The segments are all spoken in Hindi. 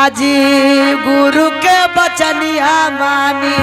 आजी गुरु के बचनिया मानी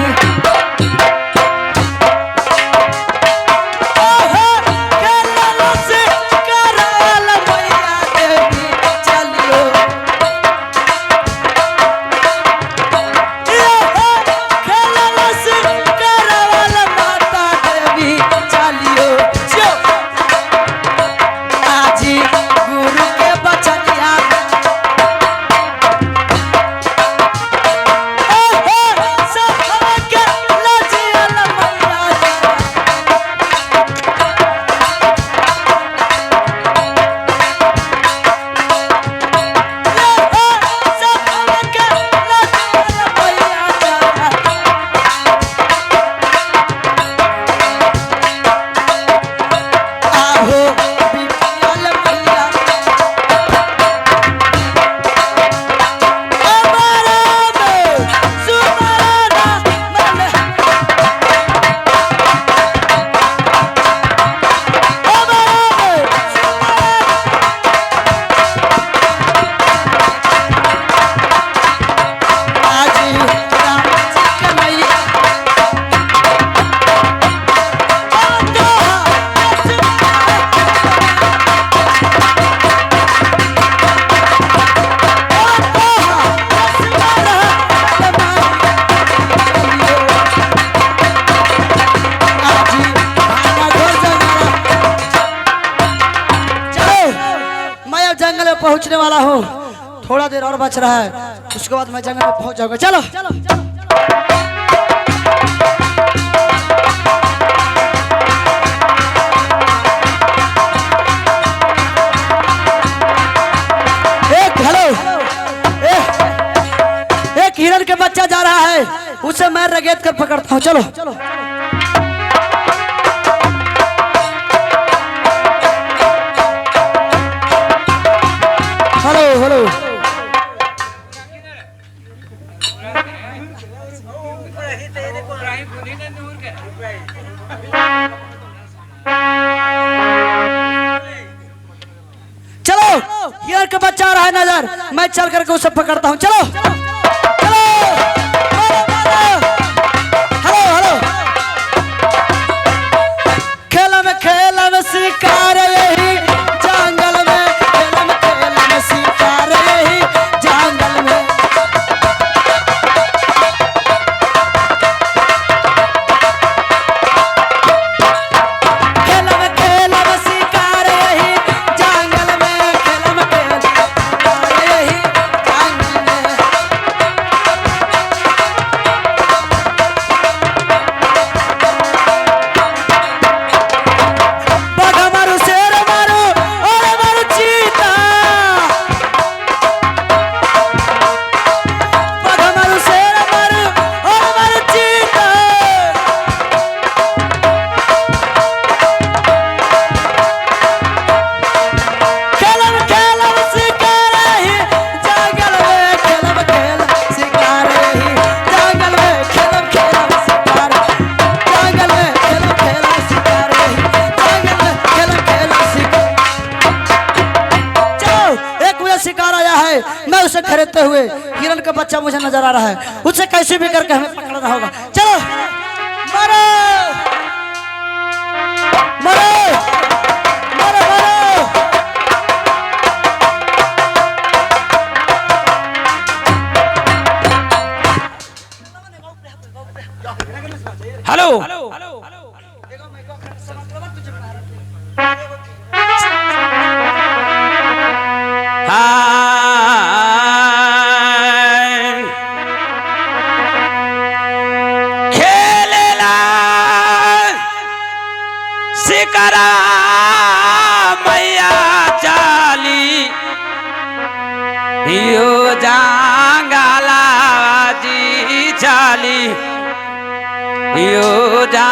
पहुंचने वाला हूँ, थोड़ा देर और बच रहा है, उसके बाद मैं जंगल में पहुंच जाऊंगा। चलो एक हिरण के बच्चा जा रहा है, उसे मैं रगेद कर पकड़ता हूँ। चलो हेलो चलो, हिरण का बच्चा आ रहा है नजर, मैं चल करके उसे पकड़ता हूँ। चलो खेला में शिकार यही जंगल में, खेला में शिकार यही जंगल में। खेला में शिकार यही जंगल में, खेला में शिकार यही जंगल में। शिकार आया है, मैं उसे खरीदते हुए, हिरण का बच्चा मुझे नजर आ रहा है, उसे कैसे भी करके हमें पकड़ना होगा। चलो मारो मारो मारो मारो। हेलो शिकरा मैया चाली यो जांगाला जी चाली यो जा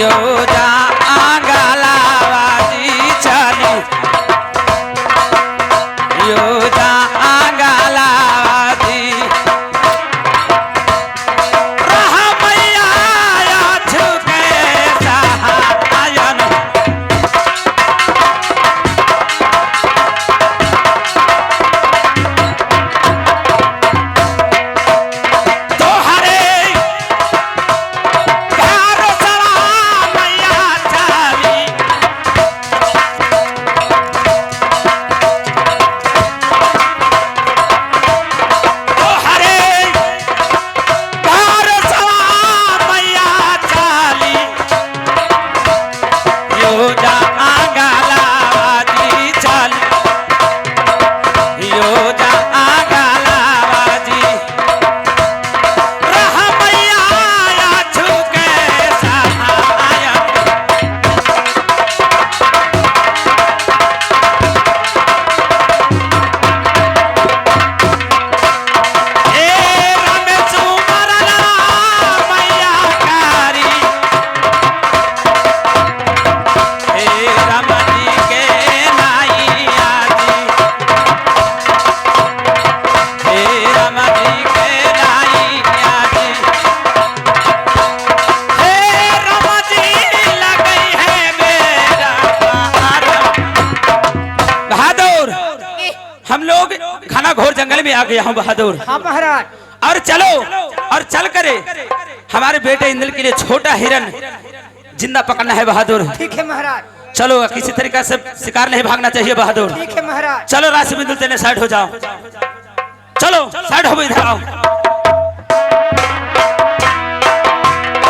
योजा आंगलावाजी चली योजा आंगलावाजी रहा मैया छुके सहायन घोर जंगल में आ गया हूँ बहादुर। हाँ महाराज। और चलो और चल करे हमारे बेटे इंद्र के लिए छोटा हिरन जिंदा पकड़ना है बहादुर। ठीक है महाराज। चलो किसी तरीका से शिकार नहीं भागना चाहिए बहादुर। ठीक है महाराज। चलो राशि बिंदु तेने साइड हो जाओ। चलो साइड हो इधर आओ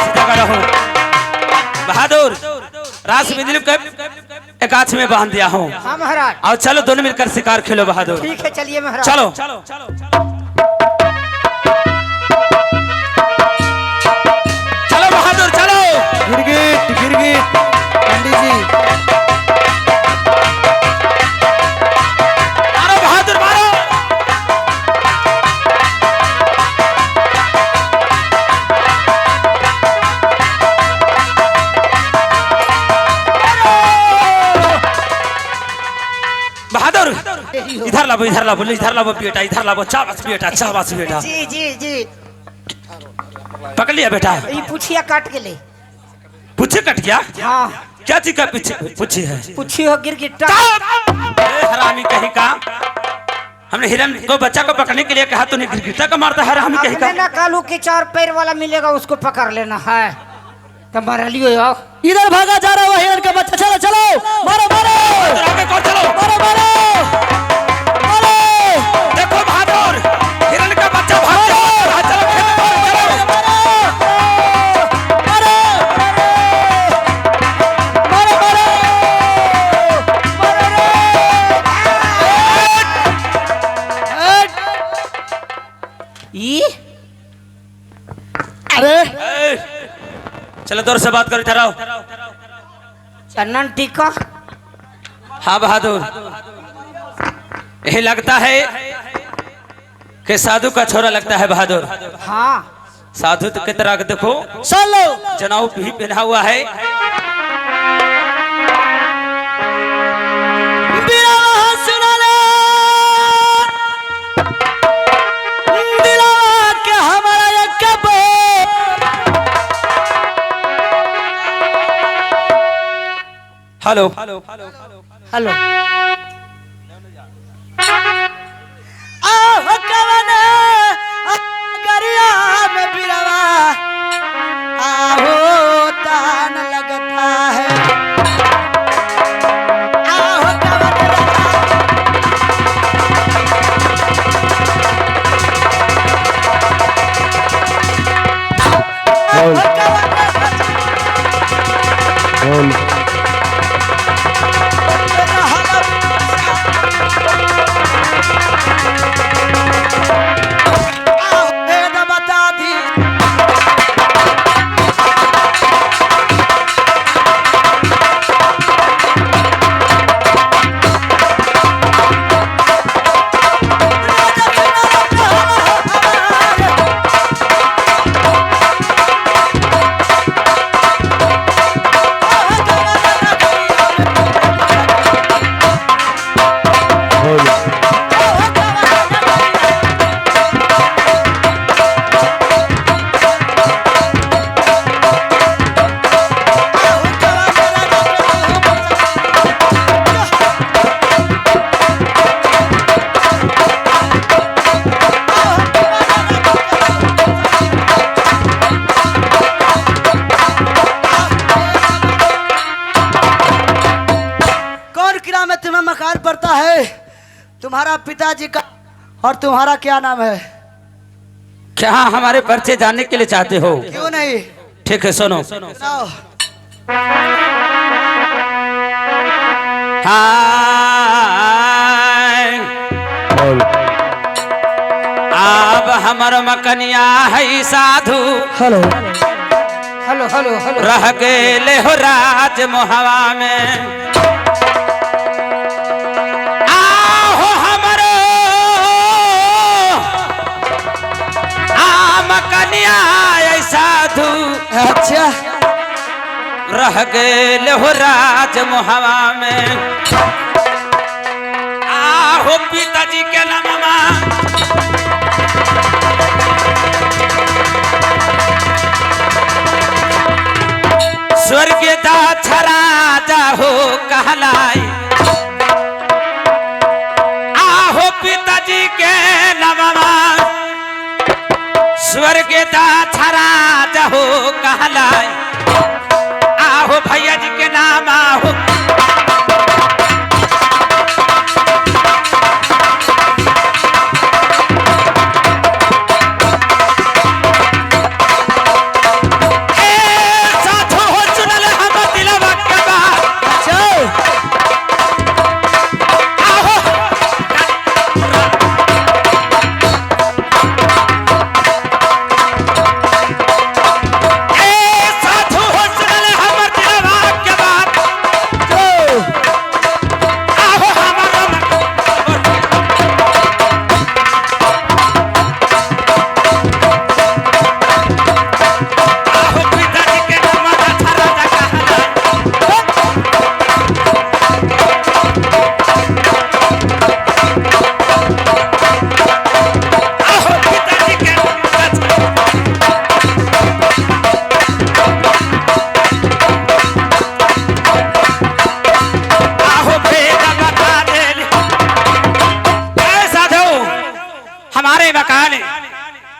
सीधा रहो बहादुर। राशि बिंदु को एक हाथ में बांध दिया हूँ। हाँ महाराज। और चलो दोनों मिलकर शिकार खेलो बहादुर। ठीक है चलिए महाराज। चलो चलो बहादुर चलो। गिरगिट गिरगिट पंडित जी मारो बहादुर मारो। बहादुर इधर लाओ बेटा इधर लाओ चाबस बेटा। जी जी जी। पकड़ लिया बेटा। ये पूछिया काट के ले। पूछे कट गया। हाँ। क्या चीज का पीछे पूछी है। पूछी हो गिरगिट्टा। हरामी कहीं का। हमने हिरन को बच्चा को पकड़ने के लिए कहा तूने गिरगिट्टा का मारता है हरामी कहीं का। ना कालू के 4 पैर वाला मिलेगा उसको पकड़ लेना है। तो मार लियो यार। इधर भागा जा रहा है हिरन का बच्चा। चलो चलो मारो मारो आगे कौन चलो मारो मारो मारो। देखो बहादुर हिरन का बच्चा भाग चलो चलो अरे चलो दौर से बात करो इधर आओ। चंदन टीका। हाँ बहादुर यही लगता है कि साधु का छोरा लगता है बहादुर। हाँ। साधु तो की तरह देखो चलो जनाऊ भी पहना हुआ है। Hello hello. आहो कवने गरिया में बिरवा आहो तान लगता है। आहो कवने तुम्हारा पिताजी का और तुम्हारा क्या नाम है? क्या हमारे परिचय जानने के लिए चाहते हो? क्यों नहीं? ठीक है, सुनो। सुनाओ। हाय अब हमर मकनिया है साधु, हेलो हेलो हेलो हेलो रह गेले हो राज मोहवा में। आहो हमरो मकनिया है साधु, अच्छा, रह गेले हो राज मोहवा में। आहो पिताजी के नामवा स्वर्ग दाछा राजा हो कहलाई। आहो पिताजी के नामवा स्वर्ग दाछा राजा हो कहलाई। आहो भैया जी के नाम आहो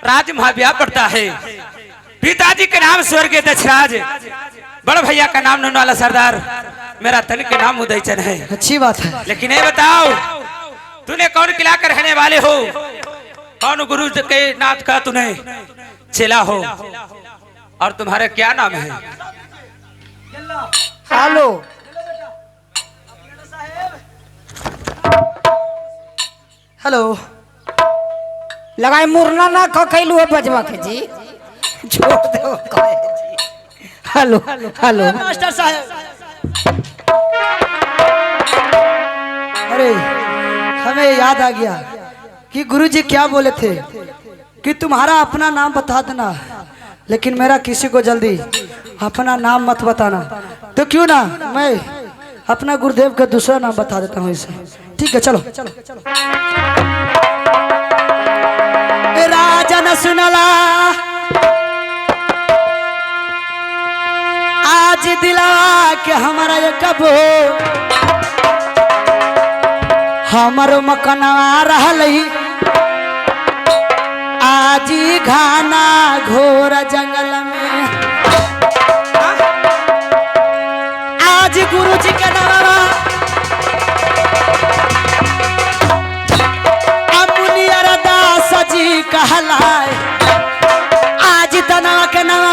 राज महाव्याह पड़ता है। पिताजी के नाम स्वर्गीय दक्षराज, बड़ भैया का नाम ननवाला सरदार, मेरा तन के नाम उदयचन है। अच्छी बात है। लेकिन ये बताओ तूने कौन किला कर रहने वाले हो? कौन गुरु के नाथ का तूने चेला हो? और तुम्हारा क्या नाम है? हेलो हेलो, लगाई मुरना ना खैलू है बजवा के जी, छोड़ दो कहे जी। हेलो हेलो मास्टर साहब, अरे हमें याद आ गया कि गुरुजी क्या बोले थे कि तुम्हारा अपना नाम बता देना, लेकिन मेरा किसी को जल्दी अपना नाम मत बताना। तो क्यों ना मैं अपना गुरुदेव का दूसरा नाम बता देता हूँ इसे। ठीक है, चलो। राजा न सुनला आज दिला के हमारा ये कबो हमारो मकनवा रहल आज घाना घोर जंगल में। आज गुरु जी के नामा मुनियर दास जी कहलाए, आज तनवा के नामा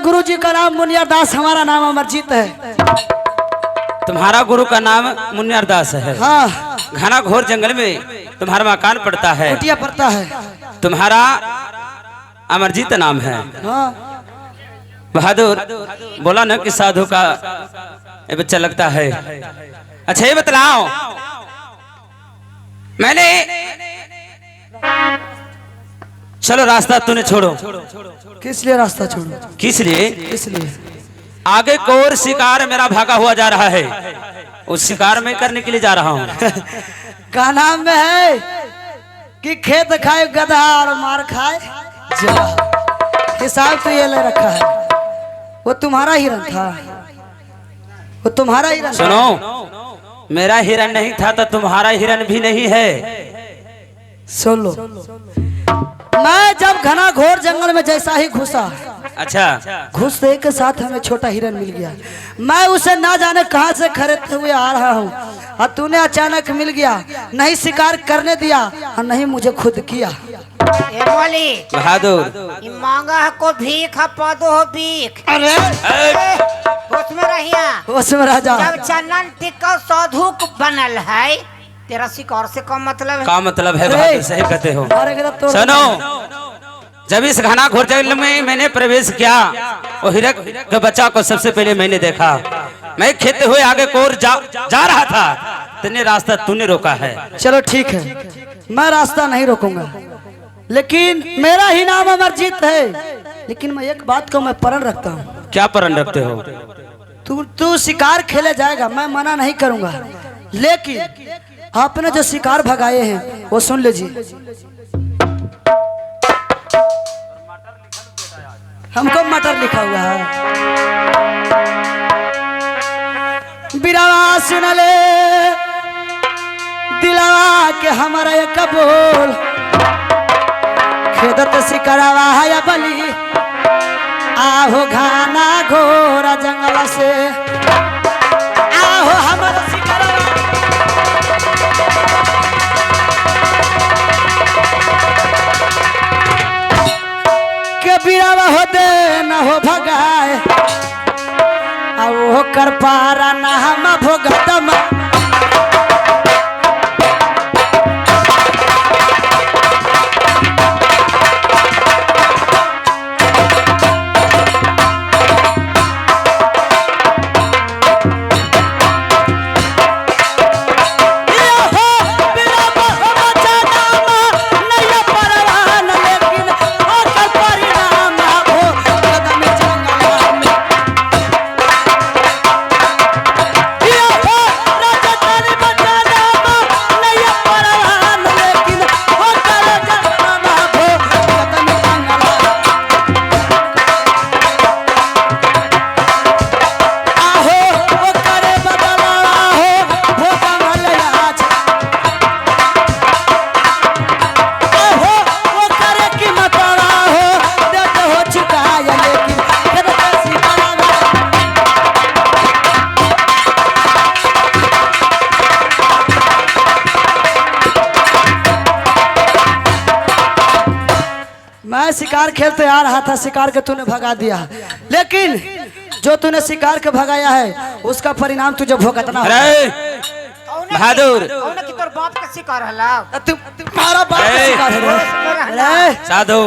गुरुजी का नाम मुनियर दास, हमारा नाम अमरजीत है। तुम्हारा गुरु का नाम मुनियर दास है। हाँ, घना घोर जंगल में तुम्हारा मकान पड़ता है, कुटिया पड़ता है। तुम्हारा अमरजीत नाम है। हाँ, बहादुर बोला ना कि साधु का ये बच्चा लगता है। अच्छा ये बतलाओ, मैंने चलो रास्ता तूने छोड़ो। किस लिए रास्ता छोड़ो? किस लिए? इसलिए आगे को और शिकार मेरा भागा हुआ जा रहा है, उस शिकार में करने के लिए जा रहा हूँ। का नाम में है कि खेत खाए गधा और मार खाए जा। हिसाब तो ये ले रखा है। वो तुम्हारा हिरन था, वो तुम्हारा हिरन। सुनो, मेरा हिरन नहीं था तो तुम्हारा हिरन भी नहीं है। सुन लो, मैं जब घना घोर जंगल में जैसा ही घुसा, अच्छा, घुसते के साथ हमें छोटा हिरन मिल गया। मैं उसे ना जाने कहां से खरीदते हुए आ रहा हूँ और तूने अचानक मिल गया, नहीं शिकार करने दिया और नहीं मुझे खुद किया। ए बोली बहादुर, ई मांगा है को भीख है पदो हो भीख। अरे होश में रहिया। उसमें राजा जब चंदन टिक्का साधु बनल है, तेरा शिकार से कम मतलब है। का मतलब है अरे! बहादुर, सही कहते हो। अरे गधा तोड़। सुनो, जब इस घना घोर जंगल में मैंने प्रवेश किया, वो हिरन के बच्चा को सबसे पहले मैंने देखा। मैं खेते हुए आगे को और जा रहा था, तेने रास्ता तूने रोका है। चलो ठीक है, मैं रास्ता नहीं रोकूंगा, लेकिन मेरा ही नाम अमरजीत है। लेकिन मैं एक बात को मैं प्रण रखता हूँ। क्या प्रण रखते हो? तू शिकार खेले जाएगा, मैं मना नहीं करूंगा, लेकिन आपने जो शिकार भगाए हैं वो सुन लीजिए। हमको मटर लिखा हुआ है। बिरवा सुन ले दिलवा के हमारा एक बोल, खेदत शिकरवा है बली, आहो घाना घोरा जंगल से, आहो हमारा शिकरवा। के बिरवा हो दे न हो भगाए, वो कर पारा न हम भोगतम। मैं शिकार खेलते आ रहा था, शिकार के तूने भगा दिया, लेकिन जो तूने शिकार के भगाया है उसका परिणाम तुझे भुगतना होगा। अरे बहादुर, कौन की तोर बाप का शिकार हला? तुम्हारा बाप का शिकार है रे। अरे साधु,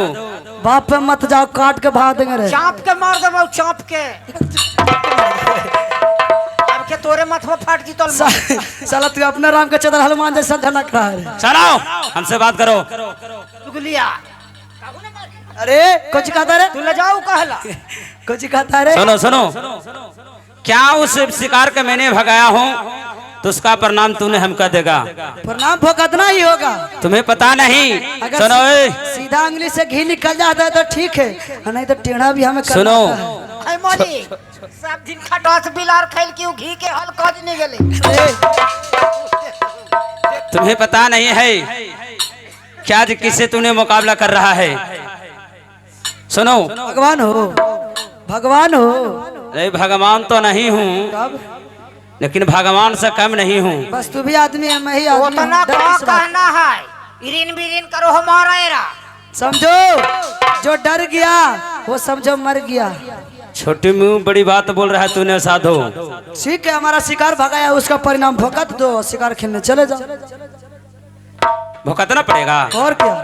बाप पे मत जाओ, काट के भाग देंगे रे। चाप के मार दे, चाप के। अब के तोरे मथवा फाट जी तोल। साला तू अपने राम के चदर हनुमान जैसा झनक रहा है। चलो हमसे बात करो। गुलिया अरे कुछ कहता रे, तू ले जाओ कहला। कुछ कहता रे। सुनो सुनो, क्या उस शिकार के मैंने भगाया हूँ तो उसका परिणाम तूने हमका देगा। परिणाम भुगतना ही होगा। तुम्हें पता नहीं? अगर सुनो सीधा उंगली से घी निकल जाता है तो ठीक है, नहीं तो टेढ़ा भी हमें करना सुनो। होता है। मोदी सब दिन खटास बिलार खाइल क्यों घी के हल कज नहीं गेले। अरे, तुम्हें पता नहीं है क्या आज किससे तूने मुकाबला कर रहा है? सुनो, भगवान हो, भगवान हो। अरे भगवान तो नहीं हूँ, कब? लेकिन भगवान से कम नहीं हूँ। बस तू भी आदमी है, मैं ही आदमी उतना हूँ। डर का किस बात? कहना है, इरिन बिरिन करो हमारा एरा। समझो, जो डर गया वो समझो मर गया। छोटी मुंह बड़ी बात बोल रहा है तूने साधु। ठीक है, हमारा शिकार भगाया, उसका परिणाम भुगत दो, शिकार खेलने चले जाओ। भुगतना पड़ेगा। और क्या,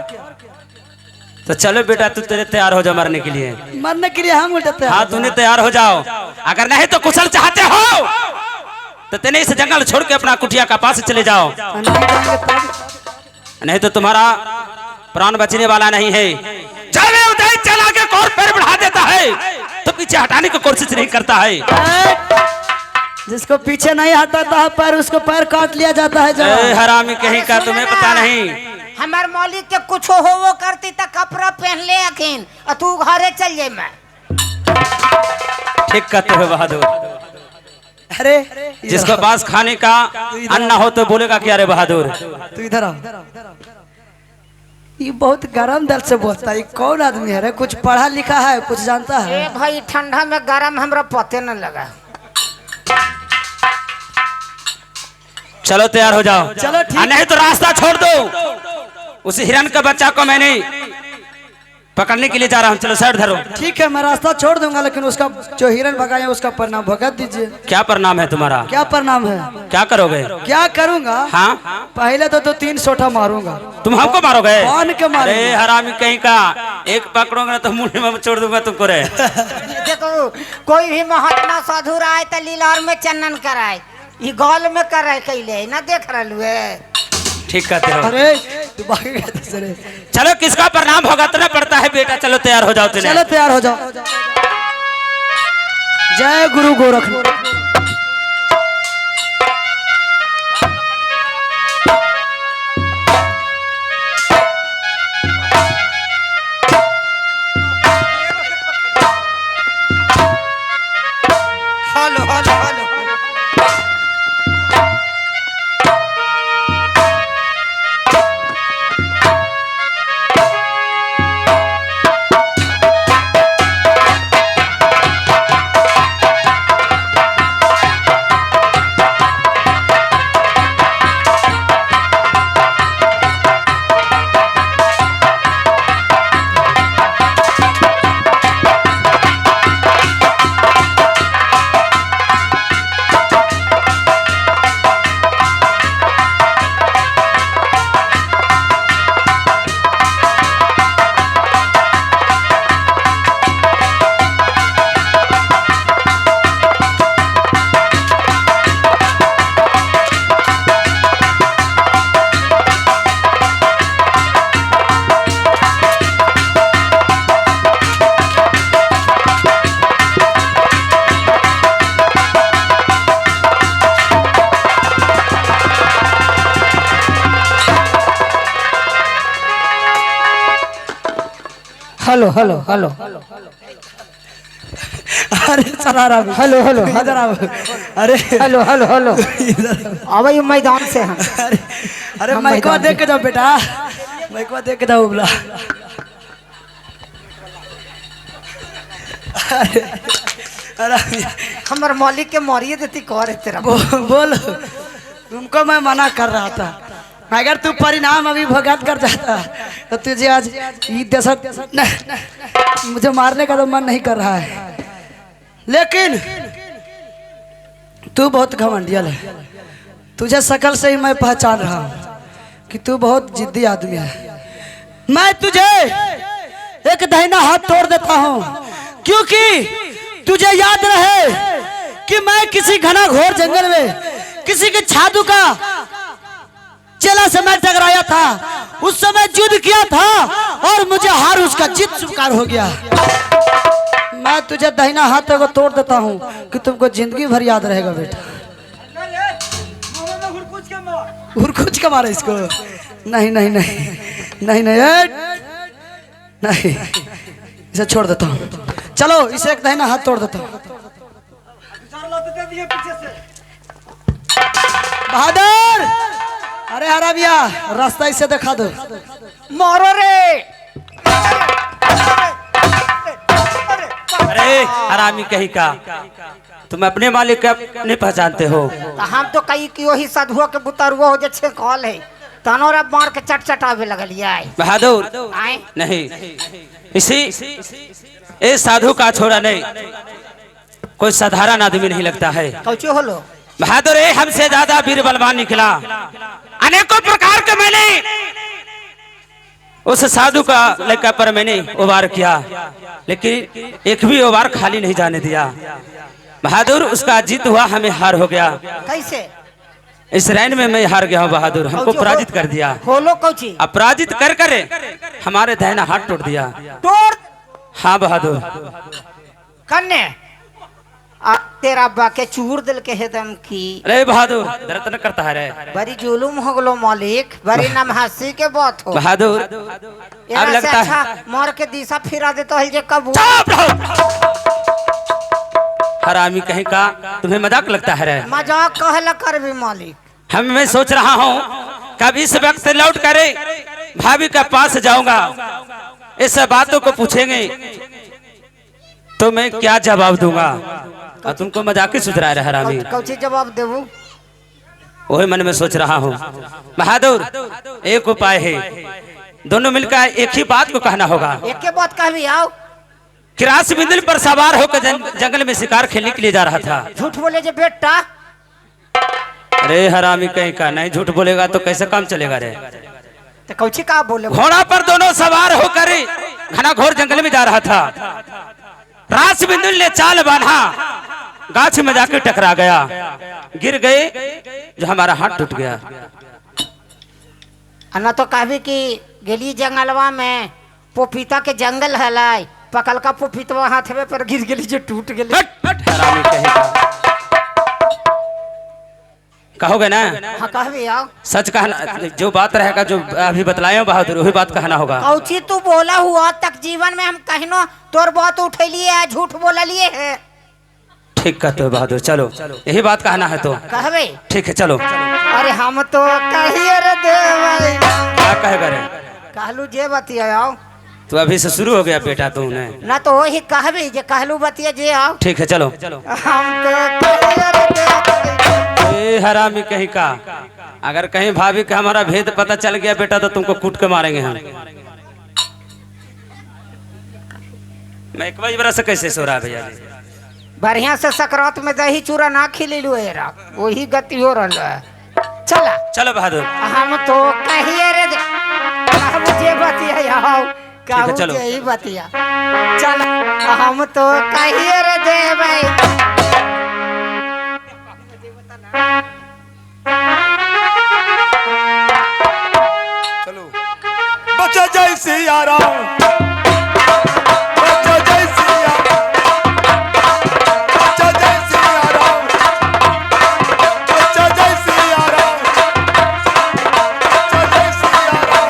तो चलो बेटा, तू तेरे तैयार हो जा मरने के लिए। मरने के लिए हम उल्टे हाँ, तूने तैयार हो जाओ। अगर नहीं तो कुशल चाहते हो तो तेने इस जंगल छोड़ के अपना कुटिया का पास चले जाओ, नहीं जाएंगे तब। नहीं तो तुम्हारा प्राण बचने वाला नहीं है। जब ये उदय चला के और पैर बढ़ा देता है तो पीछे हटाने की कोशिश नहीं करता है। जिसको पीछे नहीं हटाता है पैर, उसको पैर काट लिया जाता है। जब हरामी कहीं का, तुम्हें पता नहीं। हमार मौलिक के कुछ हो वो करती तो कपड़ा पहन ले अखिन और तू घरे चल जाए। मैं ठीक कहते हो बहादुर। अरे जिसके पास खाने का अन्ना हो तो बोलेगा क्या रे बहादुर। तू इधर आ। ये बहुत गरम दल से बोलता है। ये कौन आदमी है रे? कुछ पढ़ा लिखा है, कुछ जानता है? ए भाई ठंडा में गरम हमरा पते न लगा। चलो तैयार हो जाओ। चलो ठीक। नहीं तो रास्ता छोड़ दो। उस हिरन के बच्चा को मैंने पकड़ने के लिए जा रहा हूँ। चलो साइड धरो। ठीक है, मैं रास्ता छोड़ दूंगा, लेकिन उसका जो हिरन भगाए उसका प्रणाम भगत दीजिए। क्या प्रणाम है तुम्हारा? क्या प्रणाम है? क्या करोगे? क्या करूंगा? हाँ पहले तो 3 सोटा मारूंगा। तुम हमको मारोगे? कौन के मारूंगा? अरे हरामी कहीं का, एक पकड़ोगे ना तो मुंह में छोड़ दूंगा तुमको रे। देखो कोई भी महात्मा साधु आए तो लीलार में चंदन कराए, ये गौल में कर रहे कैले ना देख रहे। ठीक कहते हो। अरे तू भाग गया था रे। चलो किसका प्रणाम भुगतना पड़ता है बेटा। चलो तैयार हो जाओ। चलो तैयार हो जाओ। जय गुरु Gorakhnath. Hello hello hello. Hello hello hello. अरे चला रहा। हेलो हेलो इधर आओ। अरे हेलो हेलो हेलो। अब ये मैदान से हैं। अरे माइकवा देख के जाओ बेटा, माइकवा देख के जाओ। बोला अरे हमारे मौलिक के मारिए देती कौन है तेरा। बोल। तुमको मैं मना कर रहा था, अगर तू परिणाम अभी भुगत कर जाता तो तुझे आज मुझे मारने का तो मन नहीं कर रहा है। लेकिन तू बहुत घमंडियल है। तुझे शकल से ही मैं पहचान रहा हूँ कि तू बहुत जिद्दी आदमी है। मैं तुझे एक दाहिना हाथ तोड़ देता हूँ, क्योंकि तुझे याद रहे कि मैं किसी घना घोर जंगल में किसी के साधु का चेला से मैं टकराया था। उस समय युद्ध किया था और मुझे हार उसका जीत स्वीकार हो गया। मैं तुझे दाहिना हाथ को तोड़ देता हूँ कि तुमको जिंदगी भर याद रहेगा बेटा। हुरकुच के मारे इसको। नहीं नहीं नहीं नहीं नहीं नहीं, इसे छोड़ देता हूँ। चलो इसे एक दाहिना हाथ तोड़ देता हूँ। बहादुर, अरे हरा भैया रास्ता इसे दिखा दो। मारो रे। अरे हरामी कहीं का, तुम अपने मालिक को नहीं पहचानते हो? तो हम तो कई की वही साधुओं के बुतरुआ हो जे कॉल है तनोरा मार के चट चटावे लगलिया। बहादुर नहीं, इसी इस साधु का छोड़ा नहीं, कोई साधारण आदमी नहीं लगता है। कौचे होलो बहादुर हमसे ज्यादा वीर बलवान निकला। अनेकों प्रकार के मैंने उस साधु का लड़का पर मैंने उबार किया, लेकिन एक भी उबार खाली नहीं जाने दिया। बहादुर उसका जीत हुआ, हमें हार हो गया। कैसे? इस रैन में मैं हार गया हूँ बहादुर, हमको पराजित कर दिया। होलो कौची अपराजित कर करे हमारे दाहिना हाथ तोड़ दिया। तोड़ हाँ बहादुर। कन्ने तेरा अब्बा के चूर दिल के हेदम की। अरे बहादुर दर्द न करता है रे बड़ी जुलूम हो गलो मालिक, बड़ी नमहसी के बात हो बहादुर। अब एरा से लगता अच्छा है मार के दिशा फिरा देता है जे कब चुप रहो। हरामी कहीं का, तुम्हें मजाक लगता है रे? मजाक कहला कर भी मालिक। मैं सोच रहा हूँ कब इस वक्त लौट करे भाभी के पास जाऊंगा, इस बातों को पूछेंगे तो मैं क्या जवाब दूंगा, और तुमको मजाक ही सोच रहा है हरामी। कौची जवाब देबू? वही मन में सोच रहा हूँ बहादुर। एक उपाय है, दोनों मिलकर एक ही बात को कहना होगा। एक के बात कहबी आओ। किरास बिंदल पर सवार होकर जंगल में शिकार खेलने के लिए जा रहा था। झूठ बोले जे बेटा। अरे हरामी कहीं का, नहीं झूठ बोलेगा तो कैसे काम चलेगा रे? तो कौची का बोले? घोड़ा पर दोनों सवार होकर घना घोर जंगल में जा रहा था। रास बिंदुल ने चाल बांधा, गाछ में जाकर टकरा गया, गिर गए, जो हमारा हाथ टूट गया। अन्ना तो कहबी कि गेली जंगलवा में पोपीता के जंगल हलाई, पकल का पोपीतवा हाथ में पर गिर गेली जो टूट गेली। हरामी कहेगा। कहोगे ना? हाँ कहबी आओ। सच कहना, जो बात रहेगा जो अभी बतलाए बहादुर वही बात कहना होगा। कौची तू बोला हुआ तक जीवन में हम कहनो तोर बात उठैलिए है, झूठ बोला लिए है। ठीक कहते हो बहादुर, चलो यही बात कहना है तो कहबे। ठीक है चलो। अरे हम तो कहिए रे देवई। क्या कहेगा रे? कहलू जे बतिया आओ। तो अभी से शुरू हो गया बेटा तूने। ना तो वही कहबी जे कहलू बतिया जे आओ। ठीक है चलो। हम तो कहिए रे देवई। ए हरामी कहीं का, अगर कहीं भाभी का हमारा भेद पता चल गया बेटा तो तुमको कूट के मारेंगे हम। मैं एक बरस से कैसे सो रहा भैया जी? बढ़िया से सकरात में दही चूरा ना खिलेलू एरा, वही गति हो रहा है। चला चलो बहादुर। हम तो कहिए रे कहबू जे बतिया आओ। कहबू चलो। जे ही बतिया। चल हम तो कहिए रे देवई। चलो बच्चा जैसे यारा, बच्चा जैसे यारा, बच्चा जैसे यारा, बच्चा जैसे यारा, बच्चा जैसे यारा।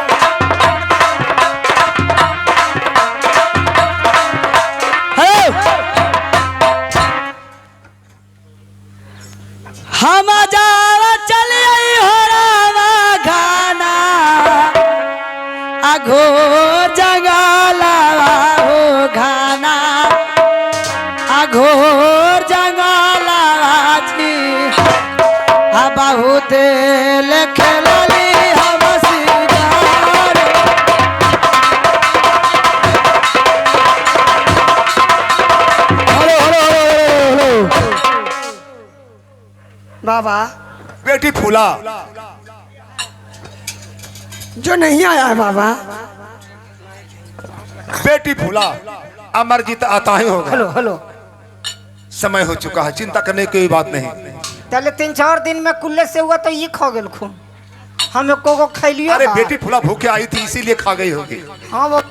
हम जावा चल आई हो रावा घाना, आघो जंगला हो घाना, आघो जंगला जी, आ बहुत खेलली हम सिंगार। हेलो हेलो हेलो बाबा। बेटी फूला जो नहीं आया है बाबा। बेटी फूला अमरजीत आता ही होगा। Hello hello. समय हो चुका है, चिंता करने की कोई बात नहीं। चले 3-4 दिन में कुल्ले से हुआ तो ये खा गेल खून। हम को खैलियो। अरे बेटी फूला भूखे आई थी इसीलिए खा गई होगी। हाँ वो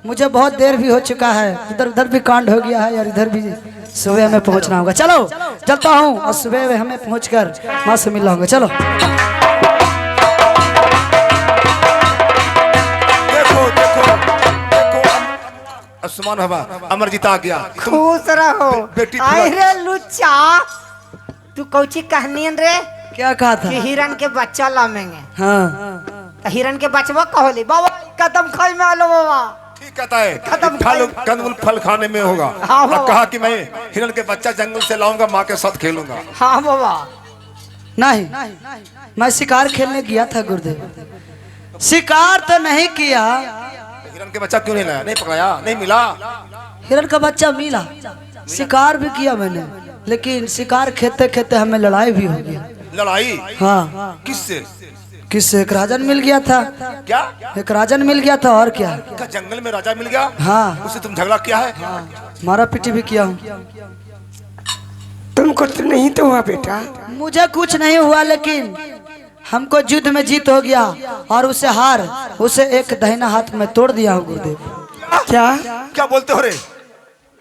मुझे बहुत देर भी हो चुका है, इधर उधर भी कांड हो गया है और इधर भी सुबह में पहुंचना होगा। चलो चलता हूँ और सुबह में हमें पहुंचकर माँ से मिलना होगा। चलो देखो देखो देखो आसमान हवा अमरजीत आ गया। खुश रहो। बेटी आई रे लुच्चा, तू कौची कहनी रे? क्या कहा था? कि हिरन के बच्चा लामेंगे। हाँ तो हिरन के बचवा कहली बाबा कदम खाई में आलो बाबा। ठीक कहता है, खत्म फल कंदमूल फल खाने में होगा। हाँ, और कहा कि मैं हिरन के बच्चा जंगल से लाऊंगा, माँ के साथ खेलूंगा। हाँ बाबा। नहीं, मैं शिकार खेलने गया था गुरुदेव। शिकार तो नहीं किया, हिरण के बच्चा क्यों नहीं लाया? नहीं पकड़ाया, नहीं मिला? हिरण का बच्चा मिला, शिकार भी किया मैंने, लेकिन शिकार खेते खेते हमें लड़ाई भी हो गई। लड़ाई? हाँ, किससे? किससे? एक राजन मिल गया था। क्या? एक राजन मिल गया था, और क्या। क्या जंगल में राजा मिल गया? हाँ, उससे तुम झगड़ा किया है? मारा पीटी भी किया हूँ। तुमको तो नहीं तो हुआ बेटा? मुझे कुछ नहीं हुआ, लेकिन हमको युद्ध में जीत हो गया और उसे एक दाहिना हाथ में तोड़ दिया हूँ गुरुदेव। क्या? क्या बोलते हो रे?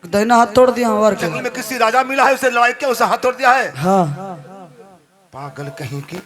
दाहिना हाथ तोड़ दिया हूँ, और क्या। जंगल में किसी राजा मिला है, उसे लड़ाई किया, उसे हाथ तोड़ दिया है? हाँ, पागल कहीं की।